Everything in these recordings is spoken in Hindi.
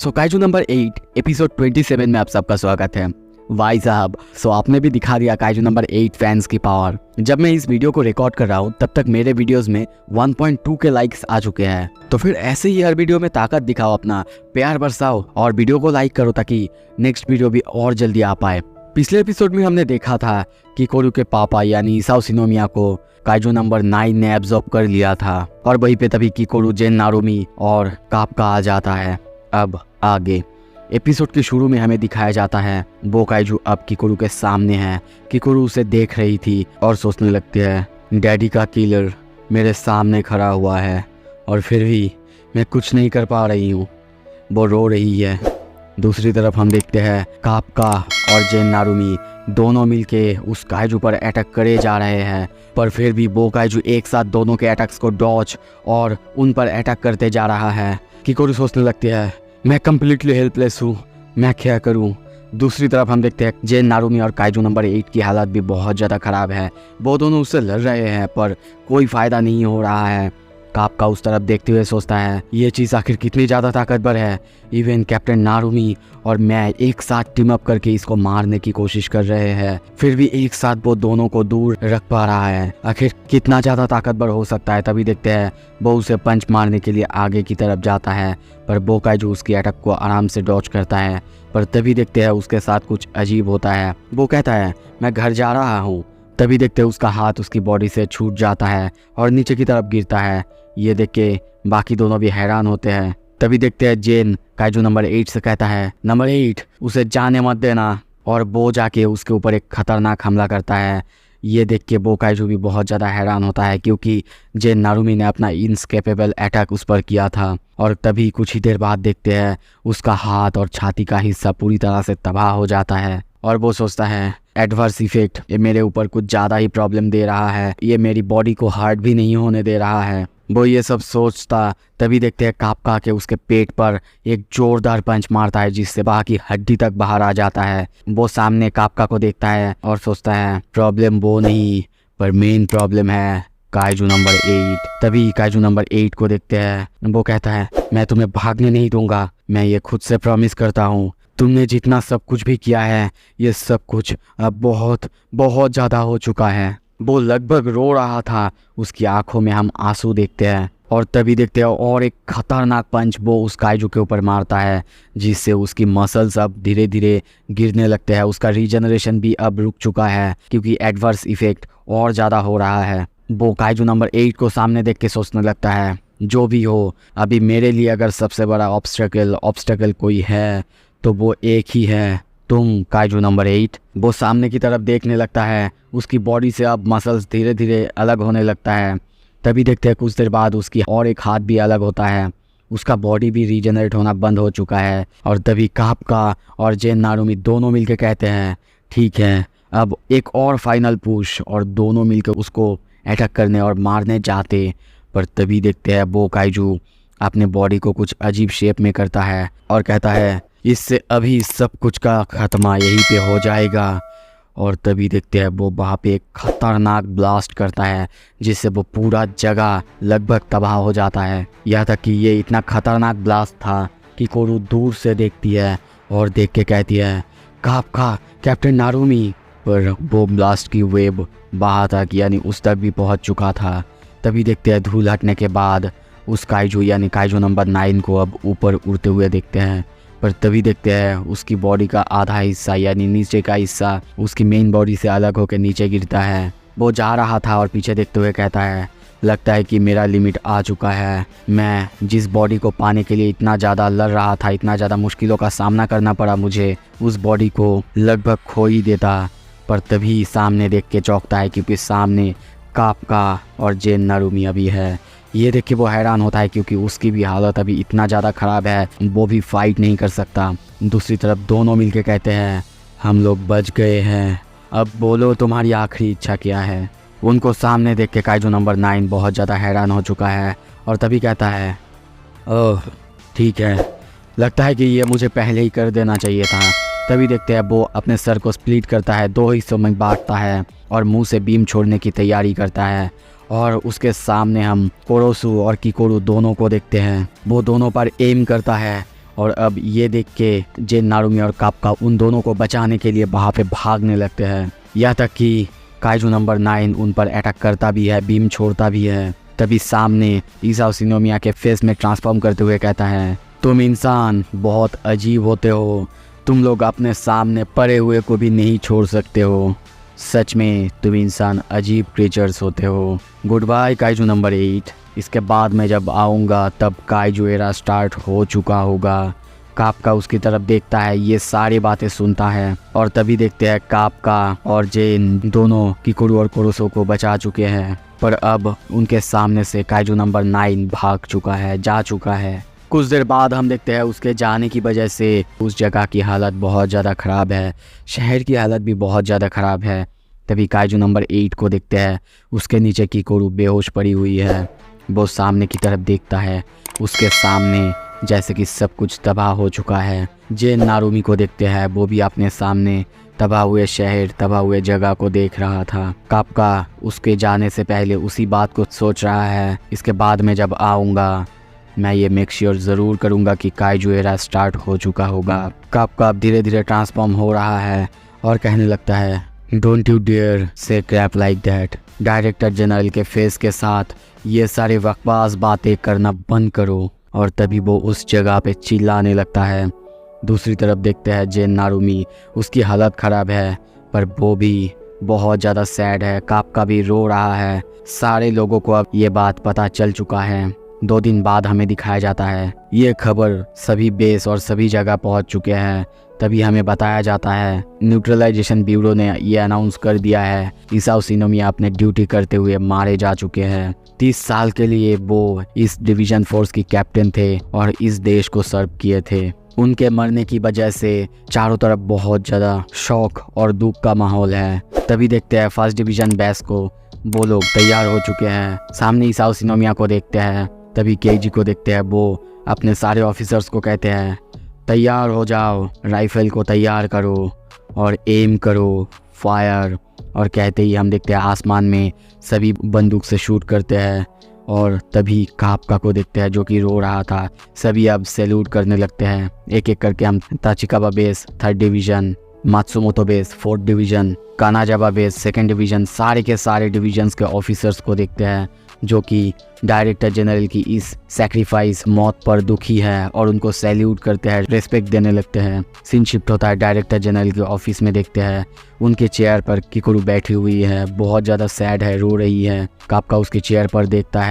काइजू नंबर 8 एपिसोड 27 में आप सबका स्वागत है। भाई साहब, आपने भी दिखा दिया काइजू नंबर 8 फैंस की पावर। जब मैं इस वीडियो को रिकॉर्ड कर रहा हूँ तब तक मेरे वीडियोस में 1.2 के लाइक्स आ चुके हैं। तो फिर ऐसे ही हर वीडियो में ताकत दिखाओ, अपना प्यार बरसाओ और वीडियो को लाइक करो ताकि नेक्स्ट वीडियो भी और जल्दी आ पाए। पिछले एपिसोड में हमने देखा था कि कोरू के पापा यानी इसाओ शिनोमिया को काइजू नंबर 9 ने एब्जॉर्ब कर लिया था और वहीं पे तभी किकोरू, जेन, नारुमी और कापका आ जाता है। अब आगे एपिसोड के शुरू में हमें दिखाया जाता है वो काइजू अब किकोरू के सामने है। किकोरू उसे देख रही थी और सोचने लगती है, डैडी का किलर मेरे सामने खड़ा हुआ है और फिर भी मैं कुछ नहीं कर पा रही हूँ। वो रो रही है। दूसरी तरफ हम देखते हैं कापका और जेन, नारुमी दोनों मिलके उस काइजू पर अटैक करे जा रहे हैं, पर फिर भी वो काइजू एक साथ दोनों के अटैक्स को डॉच और उन पर अटैक करते जा रहा है। किकोरू सोचने लगती है, मैं कम्प्लीटली हेल्पलेस हूँ, मैं क्या करूँ। दूसरी तरफ हम देखते हैं जेन, नारुमी और काइजू नंबर 8 की हालत भी बहुत ज़्यादा ख़राब है। वो दोनों उससे लड़ रहे हैं पर कोई फ़ायदा नहीं हो रहा है। कापका उस तरफ देखते हुए सोचता है, ये चीज़ आखिर कितनी ज़्यादा ताकतवर है। इवन कैप्टन नारुमी और मैं एक साथ टीम अप करके इसको मारने की कोशिश कर रहे हैं, फिर भी एक साथ वो दोनों को दूर रख पा रहा है। आखिर कितना ज़्यादा ताकतवर हो सकता है। तभी देखते हैं वो उसे पंच मारने के लिए आगे की तरफ जाता है, पर वो काइजू उसकी अटैक को आराम से डॉच करता है। पर तभी देखते हैं उसके साथ कुछ अजीब होता है। वो कहता है, मैं घर जा रहा हूँ। तभी देखते हैं उसका हाथ उसकी बॉडी से छूट जाता है और नीचे की तरफ गिरता है। ये देख के बाकी दोनों भी हैरान होते हैं। तभी देखते हैं जेन काइजू नंबर 8 से कहता है, नंबर 8 उसे जाने मत देना, और वो जाके उसके ऊपर एक खतरनाक हमला करता है। ये देख के वो काइजू भी बहुत ज़्यादा हैरान होता है क्योंकि जेन, नारुमी ने अपना इनस्केपेबल अटैक उस पर किया था। और तभी कुछ ही देर बाद देखते हैं उसका हाथ और छाती का हिस्सा पूरी तरह से तबाह हो जाता है और वो सोचता है, एडवर्स इफेक्ट, ये मेरे ऊपर कुछ ज़्यादा ही प्रॉब्लम दे रहा है, ये मेरी बॉडी को हार्ड भी नहीं होने दे रहा है। वो ये सब सोचता तभी देखते हैं कापका के उसके पेट पर एक जोरदार पंच मारता है जिससे बाहर की हड्डी तक बाहर आ जाता है। वो सामने कापका को देखता है और सोचता है, प्रॉब्लम वो नहीं पर मेन प्रॉब्लम है काइजू नंबर 8। तभी काइजू नंबर 8 को देखते हैं। वो कहता है, मैं तुम्हें भागने नहीं दूंगा, मैं ये खुद से प्रॉमिस करता हूँ। तुमने जितना सब कुछ भी किया है ये सब कुछ अब बहुत बहुत ज़्यादा हो चुका है। वो लगभग रो रहा था, उसकी आंखों में हम आंसू देखते हैं। और तभी देखते हैं और एक खतरनाक पंच वो उस काइजू के ऊपर मारता है जिससे उसकी मसल्स अब धीरे धीरे गिरने लगते हैं। उसका रीजनरेशन भी अब रुक चुका है क्योंकि एडवर्स इफेक्ट और ज़्यादा हो रहा है। वो काइजू नंबर 8 को सामने देख के सोचने लगता है, जो भी हो, अभी मेरे लिए अगर सबसे बड़ा ऑब्स्टेकल कोई है तो वो एक ही है, तुम काइजू नंबर 8। वो सामने की तरफ देखने लगता है। उसकी बॉडी से अब मसल्स धीरे धीरे अलग होने लगता है। तभी देखते हैं कुछ देर बाद उसकी और एक हाथ भी अलग होता है। उसका बॉडी भी रीजनरेट होना बंद हो चुका है। और तभी कापका और जेन, नारुमी दोनों मिलकर कहते हैं, ठीक है, अब एक और फाइनल पुश, और दोनों मिलकर उसको अटैक करने और मारने जाते। पर तभी देखते हैं वो काइजू अपने बॉडी को कुछ अजीब शेप में करता है और कहता है, इससे अभी सब कुछ का खात्मा यहीं पे हो जाएगा। और तभी देखते हैं वो वहाँ पे एक खतरनाक ब्लास्ट करता है जिससे वो पूरा जगह लगभग तबाह हो जाता है। यहाँ तक कि ये इतना खतरनाक ब्लास्ट था कि कोरू दूर से देखती है और देख के कहती है, कापका, कैप्टन नारुमी। पर वो ब्लास्ट की वेब वहाँ तक यानी उस तक भी पहुँच चुका था। तभी देखते हैं धूल हटने के बाद उस काइजू यानी काइजू नंबर 9 को अब ऊपर उड़ते हुए देखते हैं। पर तभी देखते हैं उसकी बॉडी का आधा हिस्सा यानी नीचे का हिस्सा उसकी मेन बॉडी से अलग होकर नीचे गिरता है। वो जा रहा था और पीछे देखते हुए कहता है, लगता है कि मेरा लिमिट आ चुका है। मैं जिस बॉडी को पाने के लिए इतना ज़्यादा लड़ रहा था, इतना ज़्यादा मुश्किलों का सामना करना पड़ा मुझे, उस बॉडी को लगभग खो ही देता। पर तभी सामने देख के चौंकता है क्योंकि सामने कापका और जेन, नारुमी अभी है। ये देख के वो हैरान होता है क्योंकि उसकी भी हालत अभी इतना ज़्यादा ख़राब है, वो भी फाइट नहीं कर सकता। दूसरी तरफ दोनों मिलके कहते हैं, हम लोग बच गए हैं, अब बोलो तुम्हारी आखिरी इच्छा क्या है। उनको सामने देख के काइजू नंबर 9 बहुत ज़्यादा हैरान हो चुका है और तभी कहता है, ओह ठीक है, लगता है कि ये मुझे पहले ही कर देना चाहिए था। तभी देखते हैं वो अपने सर को स्प्लिट करता है, 2 हिस्सों में बांटता है और मुंह से बीम छोड़ने की तैयारी करता है। और उसके सामने हम कोरोसु और किकोरू दोनों को देखते हैं। वो दोनों पर एम करता है और अब ये देख के जेन, नारुमी और काप्का उन दोनों को बचाने के लिए वहाँ पे भागने लगते हैं। यहाँ तक कि काइजू नंबर 9 उन पर अटैक करता भी है, बीम छोड़ता भी है। तभी सामने इसाओ शिनोमिया के फेस में ट्रांसफॉर्म करते हुए कहता है, तुम इंसान बहुत अजीब होते हो, तुम लोग अपने सामने पड़े हुए को भी नहीं छोड़ सकते हो। सच में तुम इंसान अजीब क्रिएचर्स होते हो। Goodbye Kaiju number 8। इसके बाद मैं जब आऊँगा तब काइजू एरा स्टार्ट हो चुका होगा। काप्का उसकी तरफ देखता है, ये सारी बातें सुनता है और तभी देखते हैं काप्का और जेन दोनों किकुरु और कुरुसो को बचा चुके हैं, पर अब उनके सामने से काइजू नंबर 9 भाग चुका है, जा चुका है। कुछ देर बाद हम देखते हैं उसके जाने की वजह से उस जगह की हालत बहुत ज़्यादा ख़राब है, शहर की हालत भी बहुत ज़्यादा ख़राब है। तभी काइजू नंबर 8 को देखते हैं, उसके नीचे किकुरु बेहोश पड़ी हुई है। वो सामने की तरफ देखता है, उसके सामने जैसे कि सब कुछ तबाह हो चुका है। जेन नारुमी को देखते हैं, वो भी अपने सामने तबाह हुए शहर, तबाह हुए जगह को देख रहा था। काप्का उसके जाने से पहले उसी बात को सोच रहा है, इसके बाद में जब आऊँगा मैं ये मेक श्योर ज़रूर करूँगा कि काइजू एरा स्टार्ट हो चुका होगा। काप्का अब धीरे धीरे ट्रांसफॉर्म हो रहा है और कहने लगता है, don't you dare say crap like that. Director general के फेस के साथ ये सारे बकवास बातें करना बंद करो। और तभी वो उस जगह पे चिल्लाने लगता है। दूसरी तरफ देखते हैं जेन नारुमी, उसकी हालत ख़राब है पर वो भी बहुत ज़्यादा सैड है। काप्का भी रो रहा है। सारे लोगों को अब ये बात पता चल चुका है। 2 दिन बाद हमें दिखाया जाता है, ये खबर सभी बेस और सभी जगह पहुंच चुके हैं। तभी हमें बताया जाता है न्यूट्रलाइजेशन ब्यूरो ने ये अनाउंस कर दिया है, इसाओ शिनोमिया अपने ड्यूटी करते हुए मारे जा चुके हैं। 30 साल के लिए वो इस डिवीज़न फोर्स की कैप्टन थे और इस देश को सर्व किए थे। उनके मरने की वजह से चारों तरफ बहुत ज़्यादा शौक और दुख का माहौल है। तभी देखते हैं फर्स्ट डिवीज़न बेस को, वो लोग तैयार हो चुके हैं। सामने इसाओ शिनोमिया को देखते हैं। तभी केजी को देखते हैं, वो अपने सारे ऑफिसर्स को कहते हैं, तैयार हो जाओ, राइफल को तैयार करो और एम करो, फायर। और कहते ही हम देखते हैं आसमान में सभी बंदूक से शूट करते हैं। और तभी काप्का को देखते हैं जो कि रो रहा था। सभी अब सैल्यूट करने लगते हैं। एक एक करके हम Tachikawa base 3rd division, Matsumoto base 4th division, Kanazawa base 2nd division, सारे के सारे डिवीजन्स के ऑफिसर्स को देखते हैं जो कि डायरेक्टर जनरल की इस सैक्रिफाइस मौत पर दुखी है और उनको सैल्यूट करते हैं, रेस्पेक्ट देने लगते हैं। सीन शिफ्ट होता है डायरेक्टर जनरल के ऑफिस में। देखते हैं उनके चेयर पर किकुरु बैठी हुई है, बहुत ज़्यादा सैड है, रो रही है। काप्का उसके चेयर पर देखता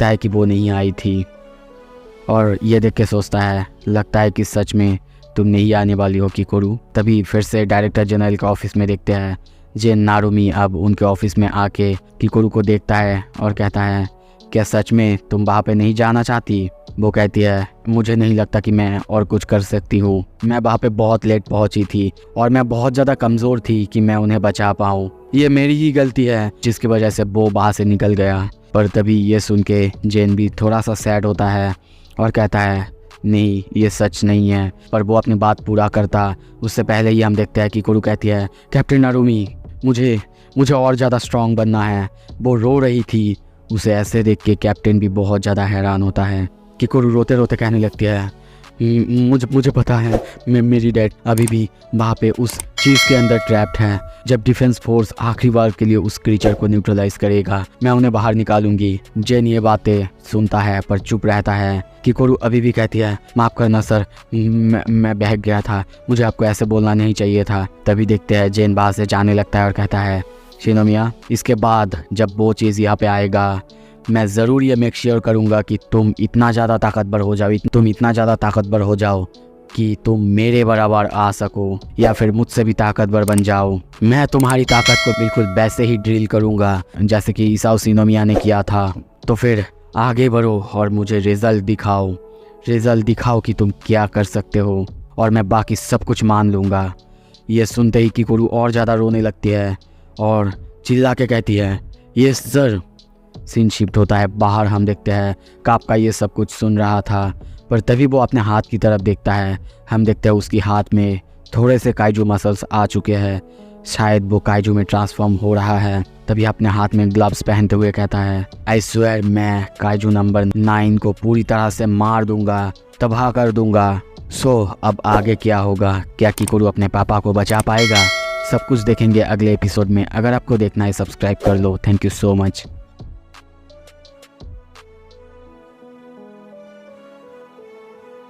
है कि वो नहीं आई थी और ये देख के सोचता है, लगता है कि सच में तुम नहीं आने वाली हो किकुरु। तभी फिर से डायरेक्टर जनरल के ऑफिस में देखते हैं जेन नारुमी अब उनके ऑफिस में आके किकुरु को देखता है और कहता है, क्या सच में तुम वहाँ पे नहीं जाना चाहती? वो कहती है, मुझे नहीं लगता कि मैं और कुछ कर सकती हूँ। मैं वहाँ पे बहुत लेट पहुँची थी और मैं बहुत ज़्यादा कमज़ोर थी कि मैं उन्हें बचा पाऊँ। ये मेरी ही गलती है जिसकी वजह से वो वहाँ से निकल गया। पर तभी ये सुन के जेन भी थोड़ा सा सैड होता है और कहता है, नहीं ये सच नहीं है। पर वो अपनी बात पूरा करता उससे पहले ही हम देखते हैं कि किकुरु कहती है, कैप्टन नारुमी, मुझे और ज़्यादा स्ट्रॉन्ग बनना है। वो रो रही थी। उसे ऐसे देख के कैप्टन भी बहुत ज़्यादा हैरान होता है। किकुरु रोते रोते कहने लगती है, मुझे पता है मेरी डैड अभी भी वहाँ पे उस चीज़ के अंदर ट्रैप्ड है। जब डिफेंस फोर्स आखिरी बार के लिए उस क्रीचर को न्यूट्रलाइज करेगा, मैं उन्हें बाहर निकालूंगी। जेन ये बातें सुनता है पर चुप रहता है। किकुरु अभी भी कहती है, माफ़ करना सर, मैं बहक गया था, मुझे आपको ऐसे बोलना नहीं चाहिए था। तभी देखते हैं जेन बाहर से जाने लगता है और कहता है, शिनोमिया, इसके बाद जब वो चीज़ यहाँ पे आएगा मैं ज़रूर ये मेक श्योर करूँगा कि तुम इतना ज़्यादा ताकतवर हो जाओ कि तुम मेरे बराबर आ सको या फिर मुझसे भी ताकतवर बन जाओ। मैं तुम्हारी ताकत को बिल्कुल वैसे ही ड्रिल करूँगा जैसे कि इसाओ शिनोमिया ने किया था। तो फिर आगे बढ़ो और मुझे रिज़ल्ट दिखाओ कि तुम क्या कर सकते हो और मैं बाकी सब कुछ मान लूँगा। ये सुनते ही किकुरु और ज़्यादा रोने लगती है और चिल्ला के कहती है, ये सर। सीन शिफ्ट होता है बाहर। हम देखते हैं काप्का ये सब कुछ सुन रहा था पर तभी वो अपने हाथ की तरफ देखता है। हम देखते हैं उसकी हाथ में थोड़े से काइजू मसल्स आ चुके हैं, शायद वो काइजू में ट्रांसफॉर्म हो रहा है। तभी अपने हाथ में ग्लव्स पहनते हुए कहता है, आई स्वेयर मैं काइजू नंबर 9 को पूरी तरह से मार दूंगा, तबाह कर दूंगा। सो अब आगे क्या होगा, क्या किकुरु अपने पापा को बचा पाएगा, सब कुछ देखेंगे अगले एपिसोड में। अगर आपको देखना है सब्सक्राइब कर लो। Thank you so much.